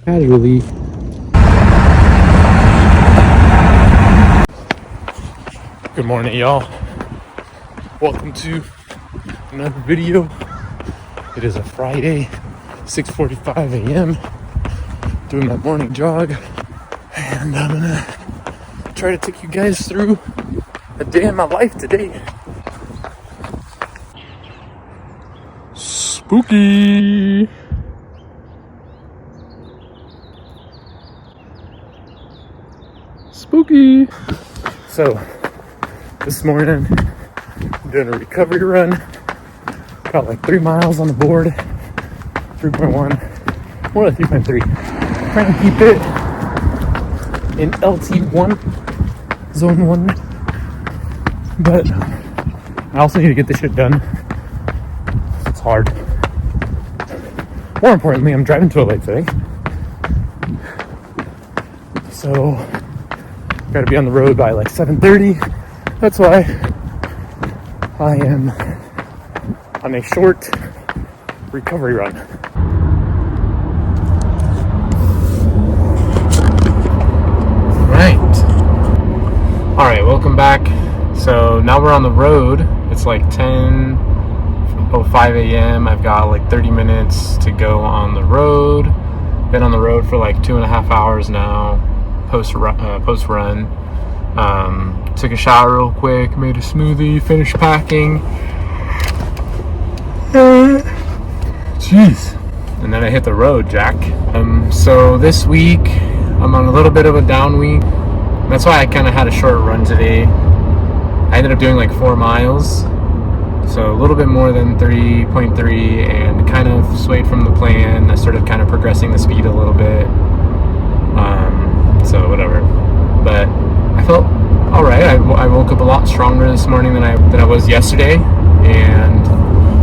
Casually. Good morning, y'all. Welcome to another video. It is a Friday, 6:45 a.m. Doing my morning jog, and I'm gonna try to take you guys through a day in my life today. Spooky. Spooky. So this morning I'm doing a recovery run. Got like 3 miles on the board. 3.1, more like 3.3. Trying to keep it in LT1, zone 1. But I also need to get this shit done. It's hard. More importantly, I'm driving to a lake today. So gotta be on the road by like 7:30. That's why I am on a short recovery run. All right, welcome back. So now we're on the road. It's like 10:05 a.m. I've got like 30 minutes to go on the road. Been on the road for like 2.5 hours now, post run. Took a shower real quick, made a smoothie, finished packing. Jeez. And then I hit the road, Jack. So this week, I'm on a little bit of a down week. That's why I kind of had a short run today. I ended up doing like 4 miles. So a little bit more than 3.3 and kind of swayed from the plan. I started kind of progressing the speed a little bit. So whatever. But I felt all right. I woke up a lot stronger this morning than I was yesterday. And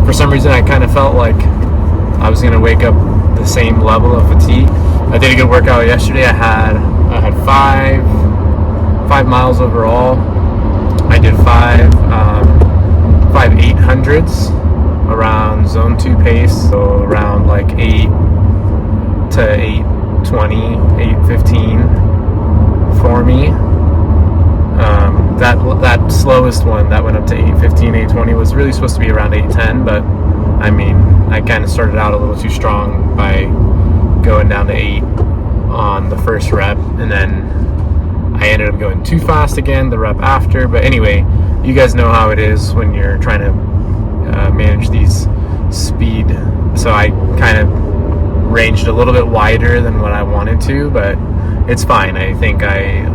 for some reason, I kind of felt like I was going to wake up the same level of fatigue. I did a good workout yesterday. I had 5 miles overall. I did 5 800s around zone 2 pace, so around like 8 to 8:20, 8:15 for me. That slowest one that went up to 8:15, 8:20 was really supposed to be around 8:10, but I mean, I kind of started out a little too strong by going down to 8 on the first rep, and then I ended up going too fast again the rep after. But anyway, you guys know how it is when you're trying to manage these speed. So I kind of ranged a little bit wider than what I wanted to, but it's fine. I think I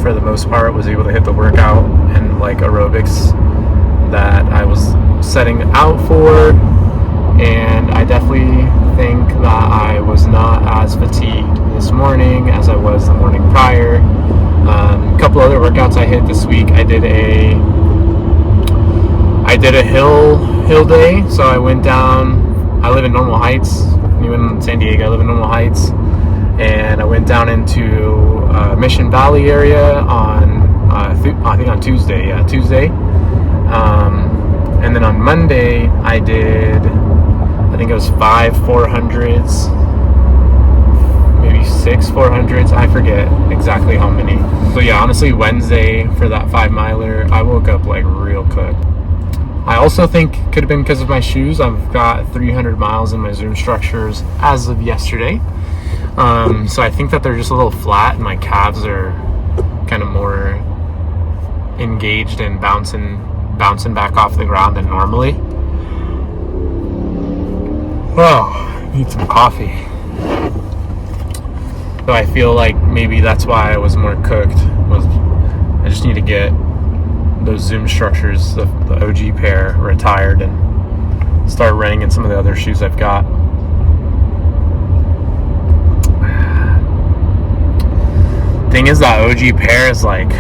for the most part was able to hit the workout and like aerobics that I was setting out for, and I definitely think that I was not as fatigued this morning as I was the morning prior. A couple other workouts I hit this week. I did a hill day. So I went down. I live in Normal Heights, in San Diego. I live in Normal Heights, and I went down into Mission Valley area on I think on Tuesday. Yeah, Tuesday. And then on Monday I did, I think it was 5 400s, maybe 6 400s. I forget exactly how many. So yeah, honestly, Wednesday for that 5 miler, I woke up like real cooked. I also think could have been because of my shoes. I've got 300 miles in my Zoom structures as of yesterday. So I think that they're just a little flat, and my calves are kind of more engaged and bouncing back off the ground than normally. Oh, I need some coffee. So I feel like maybe that's why I was more cooked. I just need to get those Zoom structures, the OG pair, retired and start running in some of the other shoes I've got. Thing is, that OG pair is like,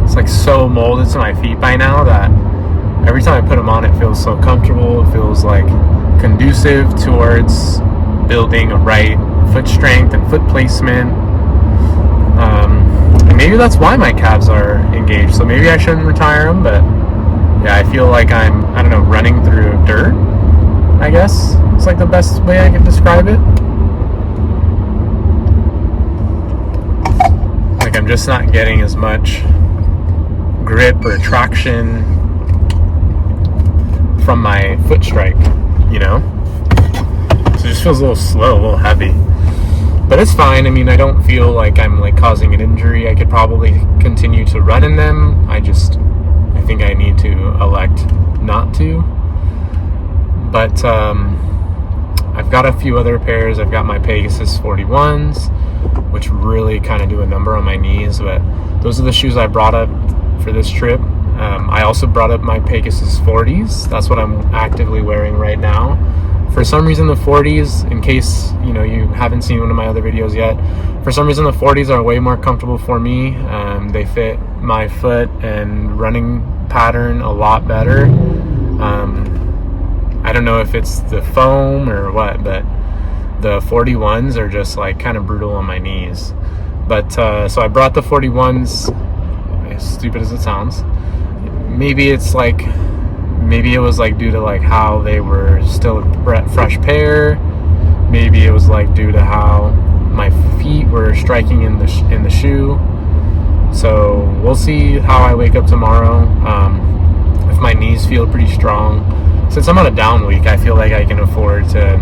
it's like so molded to my feet by now that every time I put them on, it feels so comfortable. It feels like conducive towards building a right foot strength and foot placement. And maybe that's why my calves are engaged. So maybe I shouldn't retire them, but yeah, I feel like I'm, I don't know, running through dirt, I guess. It's like the best way I can describe it. Like, I'm just not getting as much grip or traction from my foot strike, you know? So it just feels a little slow, a little heavy. But it's fine. I mean, I don't feel like I'm like causing an injury. I could probably continue to run in them. I think I need to elect not to. But I've got a few other pairs. I've got my Pegasus 41s, which really kind of do a number on my knees. But those are the shoes I brought up for this trip. I also brought up my Pegasus 40s. That's what I'm actively wearing right now. For some reason, the 40s, in case you haven't seen one of my other videos yet, for some reason the 40s are way more comfortable for me. They fit my foot and running pattern a lot better. I don't know if it's the foam or what, but the 41s are just like kind of brutal on my knees. But so I brought the 41s, as stupid as it sounds. Maybe it was like due to like how they were still a fresh pair. Maybe it was like due to how my feet were striking in the shoe. So we'll see how I wake up tomorrow. If my knees feel pretty strong, since I'm on a down week, I feel like I can afford to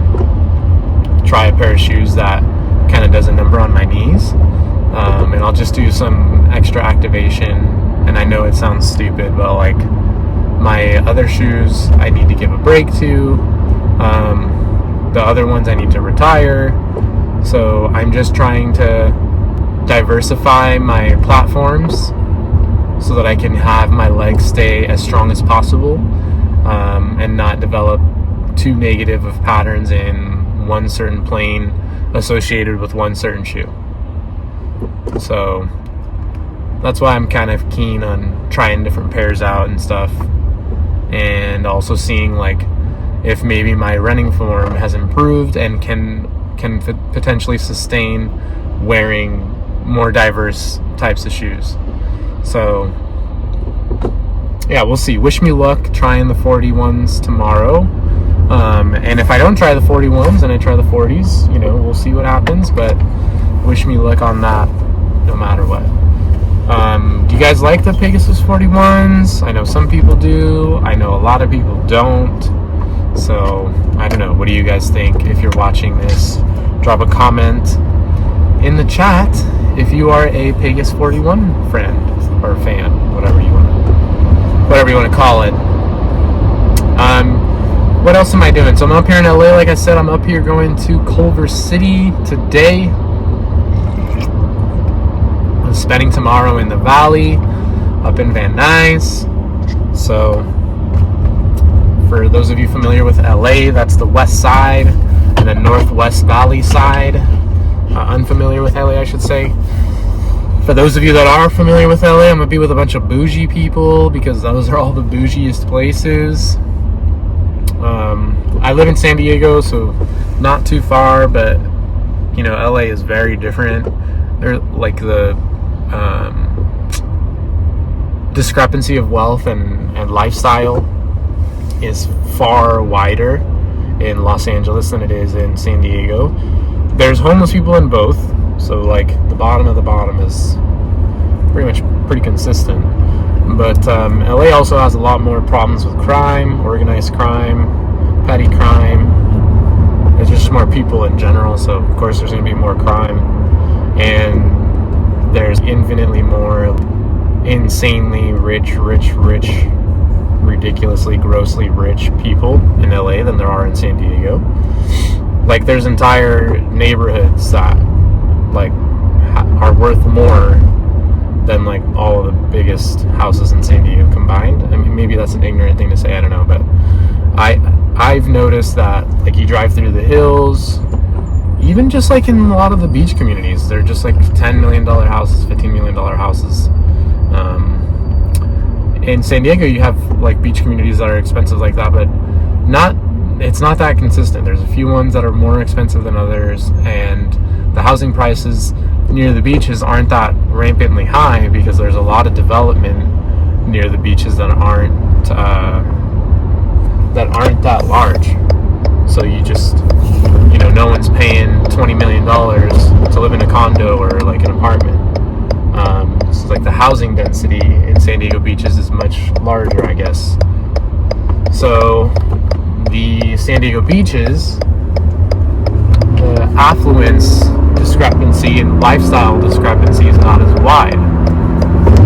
try a pair of shoes that kind of does a number on my knees. And I'll just do some extra activation. And I know it sounds stupid, but like my other shoes I need to give a break to. The other ones I need to retire. So I'm just trying to diversify my platforms so that I can have my legs stay as strong as possible, and not develop too negative of patterns in one certain plane associated with one certain shoe. So that's why I'm kind of keen on trying different pairs out and stuff, and also seeing like if maybe my running form has improved and can potentially sustain wearing more diverse types of shoes. So yeah, we'll see. Wish me luck trying the 41s tomorrow. And if I don't try the 41s and I try the 40s, we'll see what happens. But wish me luck on that no matter what. Do you guys like the Pegasus 41s? I know some people do. I know a lot of people don't. So I don't know. What do you guys think? If you're watching this, drop a comment in the chat if you are a Pegasus 41 friend or fan, whatever you want to call it. What else am I doing? So I'm up here in LA. Like I said, I'm up here going to Culver City today. I'm spending tomorrow in the Valley, up in Van Nuys. So for those of you familiar with LA, that's the west side and the Northwest Valley side. Unfamiliar with LA, I should say. For those of you that are familiar with LA, I'm going to be with a bunch of bougie people because those are all the bougiest places. I live in San Diego, so not too far, but LA is very different. They're like the discrepancy of wealth and lifestyle is far wider in Los Angeles than it is in San Diego. There's homeless people in both, so like the bottom of the bottom is pretty consistent. But LA also has a lot more problems with crime, organized crime, petty crime. There's just more people in general, so of course there's going to be more crime. And there's infinitely more insanely rich, ridiculously, grossly rich people in LA than there are in San Diego. Like there's entire neighborhoods that like are worth more than like all of the biggest houses in San Diego combined. I mean, maybe that's an ignorant thing to say, I don't know, but I've noticed that like you drive through the hills, even just like in a lot of the beach communities, they're just like $10 million houses, $15 million houses. In San Diego, you have like beach communities that are expensive like that, but it's not that consistent. There's a few ones that are more expensive than others, and the housing prices near the beaches aren't that rampantly high because there's a lot of development near the beaches that aren't that large. So you just, no one's paying $20 million to live in a condo or like an apartment. This is like the housing density in San Diego beaches is much larger, I guess. So the San Diego beaches, the affluence discrepancy and lifestyle discrepancy is not as wide.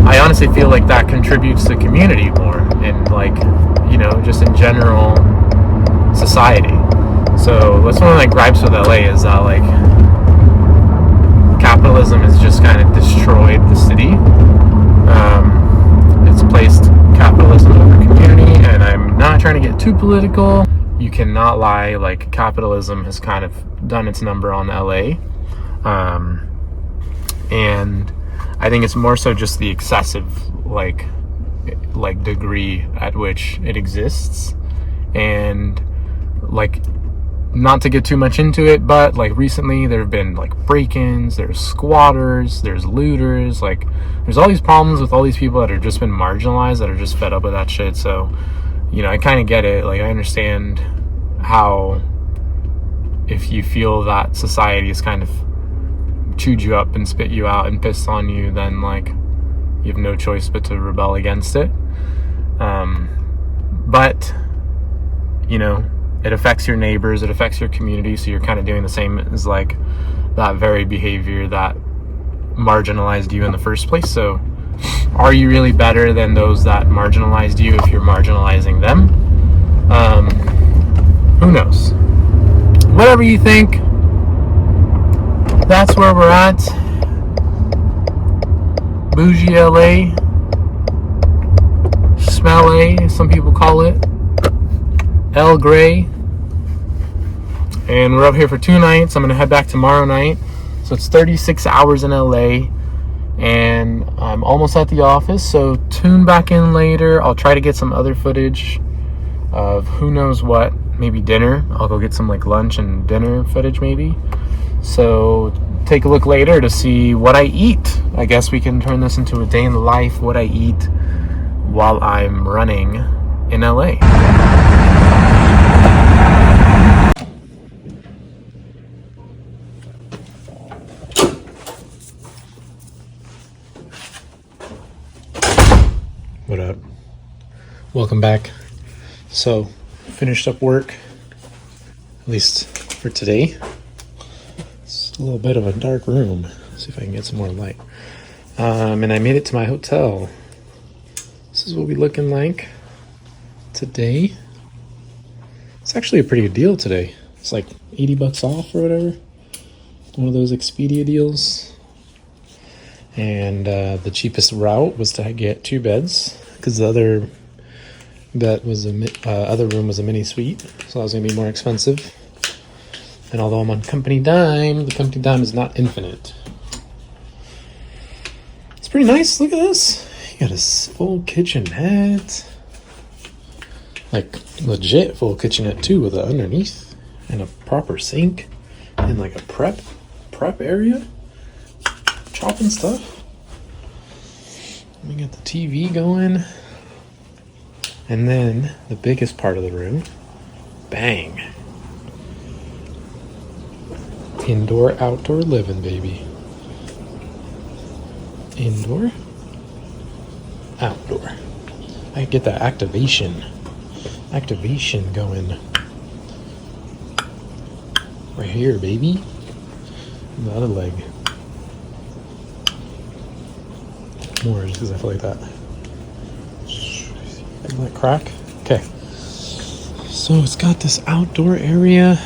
I honestly feel like that contributes to community more and, like, you know, just in general society. So that's one of my gripes with LA, is that, like, capitalism has just kind of destroyed the city. It's placed capitalism over community, and I'm not trying to get too political. You cannot lie, like, capitalism has kind of done its number on LA. And I think it's more so just the excessive, like degree at which it exists. And, like, not to get too much into it, but, like, recently there have been, like, break-ins, there's squatters, there's looters, like, there's all these problems with all these people that have just been marginalized, that are just fed up with that shit. So, you know, I kind of get it. Like, I understand how, if you feel that society has kind of chewed you up and spit you out and pissed on you, then, like, you have no choice but to rebel against it. But, you know, it affects your neighbors, it affects your community, so you're kind of doing the same as, like, that very behavior that marginalized you in the first place. So are you really better than those that marginalized you if you're marginalizing them? Who knows? Whatever you think, that's where we're at. Bougie LA, Smell A, some people call it, El Grey. And we're up here for 2 nights. I'm going to head back tomorrow night. So it's 36 hours in LA. And I'm almost at the office. So tune back in later. I'll try to get some other footage of who knows what. Maybe dinner. I'll go get some, like, lunch and dinner footage maybe. So take a look later to see what I eat. I guess we can turn this into a day in the life, what I eat while I'm running in LA. What up? Welcome back. So, finished up work, at least for today. It's a little bit of a dark room. Let's see if I can get some more light. And I made it to my hotel. This is what we're looking like today. It's actually a pretty good deal today. It's like $80 off or whatever. One of those Expedia deals. And the cheapest route was to get 2 beds, because the other bed was other room was a mini suite, so that was gonna be more expensive. And although I'm on company dime, the company dime is not infinite. It's pretty nice. Look at this. You got a full kitchenette, like legit full kitchenette too, with an underneath and a proper sink and, like, a prep area. Chopping stuff. We got the TV going. And then the biggest part of the room. Bang. Indoor, outdoor living, baby. Indoor, outdoor. I get that activation going. Right here, baby. The other leg. More just because I feel like that. Isn't that crack? Okay. So it's got this outdoor area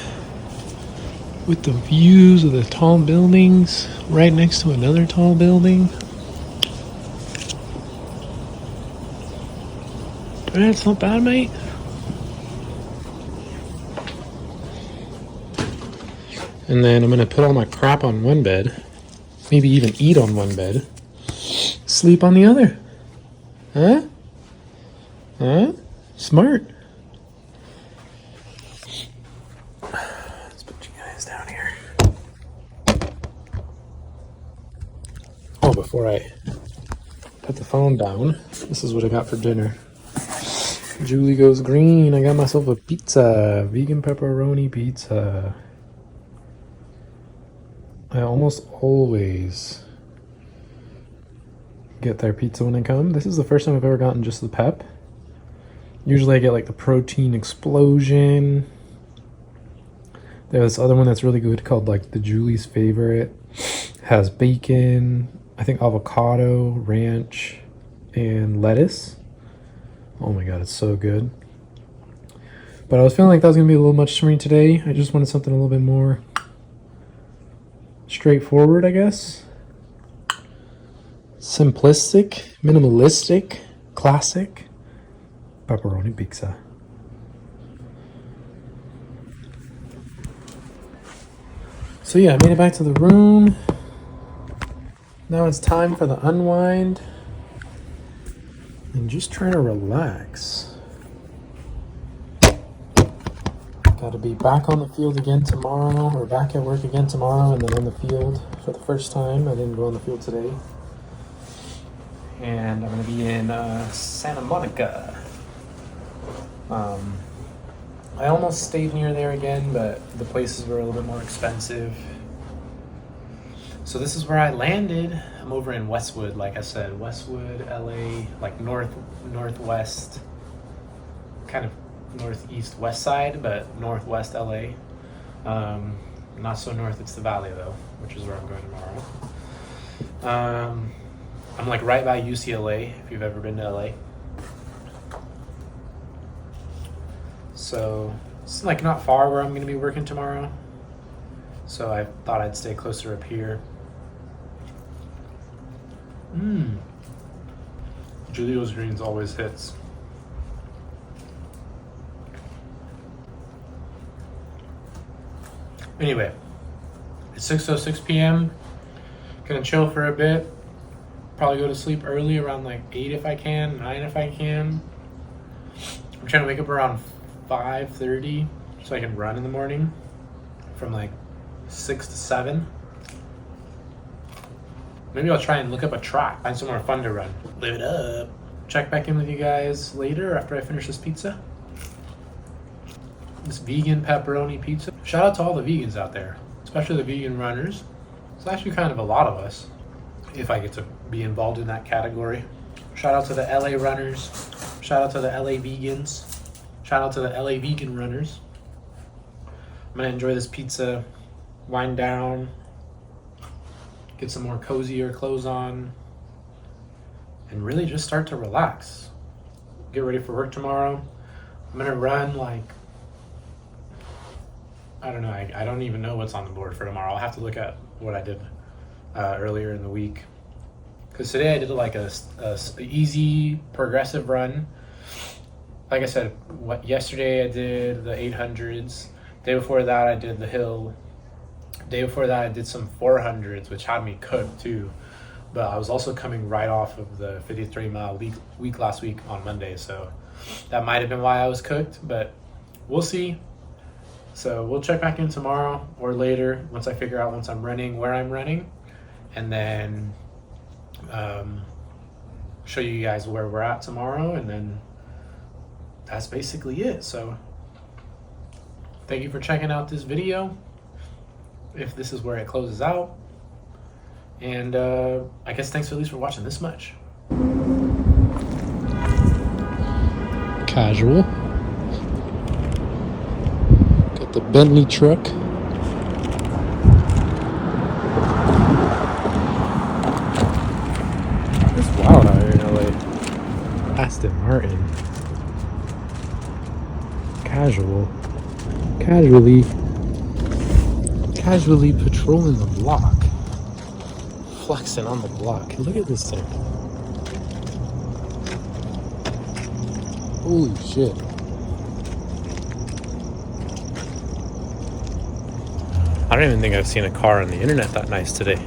with the views of the tall buildings right next to another tall building. That's not bad, mate. And then I'm gonna put all my crap on one bed, maybe even eat on one bed, sleep on the other. Huh? Smart. Let's put you guys down here. Oh, before I put the phone down, this is what I got for dinner. Julie goes green. I got myself a pizza, vegan pepperoni pizza. I almost always get their pizza when I come. This is the first time I've ever gotten just the pep. Usually I get like the protein explosion. There's this other one that's really good called like the Julie's Favorite. Has bacon, I think avocado, ranch, and lettuce. Oh my god, it's so good. But I was feeling like that was gonna be a little much for me today. I just wanted something a little bit more straightforward, I guess. Simplistic, minimalistic, classic pepperoni pizza. So yeah, I made it back to the room. Now it's time for the unwind and just try to relax. Got to be back on the field again tomorrow, or back at work again tomorrow, and then on the field for the first time. I didn't go on the field today. And I'm going to be in Santa Monica. I almost stayed near there again, but the places were a little bit more expensive. So this is where I landed. I'm over in Westwood, like I said. Westwood, LA, like northwest, kind of northeast west side, but northwest LA. Not so north, it's the valley though, which is where I'm going tomorrow. I'm like right by UCLA, if you've ever been to LA. So it's like not far where I'm going to be working tomorrow. So I thought I'd stay closer up here. Julio's Greens always hits. Anyway, it's 6:06 p.m. Gonna chill for a bit. Probably go to sleep early around like 8 if I can, 9 if I can. I'm trying to wake up around 5:30 so I can run in the morning from like 6 to 7. Maybe I'll try and look up a track, find somewhere fun to run. Live it up. Check back in with you guys later after I finish this pizza. This vegan pepperoni pizza. Shout out to all the vegans out there, especially the vegan runners. It's actually kind of a lot of us, if I get to be involved in that category. Shout out to the LA runners. Shout out to the LA vegans. Shout out to the LA vegan runners. I'm gonna enjoy this pizza, wind down, get some more cozier clothes on, and really just start to relax. Get ready for work tomorrow. I'm gonna run like, I don't know, I don't even know what's on the board for tomorrow. I'll have to look at what I did earlier in the week. Because today I did like a easy progressive run. Like I said, yesterday I did the 800s. Day before that I did the hill. Day before that I did some 400s, which had me cooked too. But I was also coming right off of the 53-mile week last week on Monday, so that might have been why I was cooked, but we'll see. So we'll check back in tomorrow or later once I figure out once I'm running where I'm running, and then show you guys where we're at tomorrow, and then that's basically it. So thank you for checking out this video, if this is where it closes out, and I guess thanks at least for watching this much. Casual. Got the Bentley truck. It's wild out here in LA. Aston Martin. Casually patrolling the block. Flexing on the block. Look at this thing. Holy shit. I don't even think I've seen a car on the internet that nice today.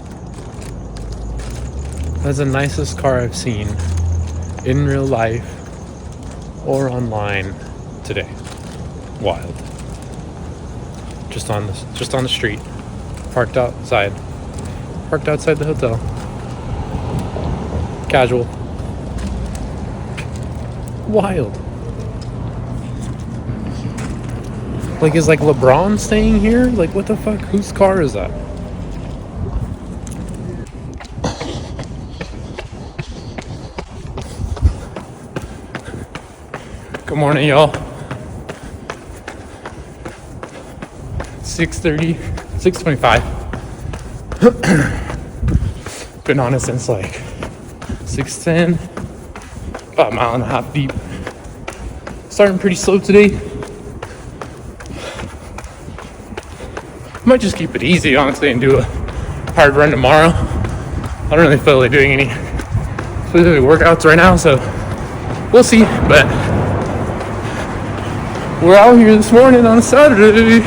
That's the nicest car I've seen in real life or online today. Wild. Just on the street. Parked outside the hotel. Casual. Wild. Like, is like LeBron staying here? Like, what the fuck? Whose car is that? Good morning, y'all. 6:30, 6:25. Been on it since like 6:10. About a mile and a half deep. Starting pretty slow today. Might just keep it easy, honestly, and do a hard run tomorrow. I don't really feel like doing any specific workouts right now, so we'll see. But we're out here this morning on a Saturday.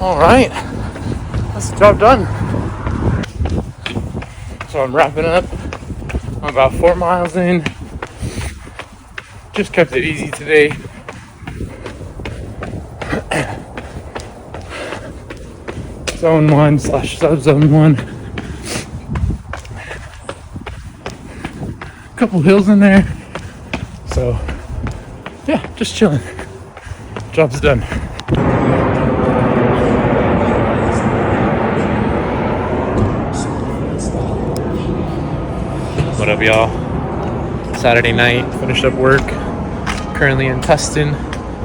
All right, that's the job done. So I'm wrapping up. I'm about 4 miles in. Just kept it easy today. Zone 1 / sub-zone 1. Couple hills in there. So yeah, just chilling. Job's done. What up, y'all? Saturday night, finished up work. Currently in Tustin,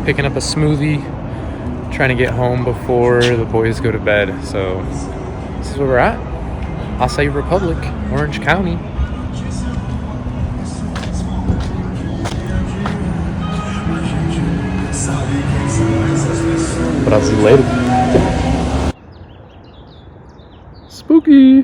picking up a smoothie. Trying to get home before the boys go to bed. So this is where we're at. Acai Republic, Orange County. But I'll see you later. Spooky.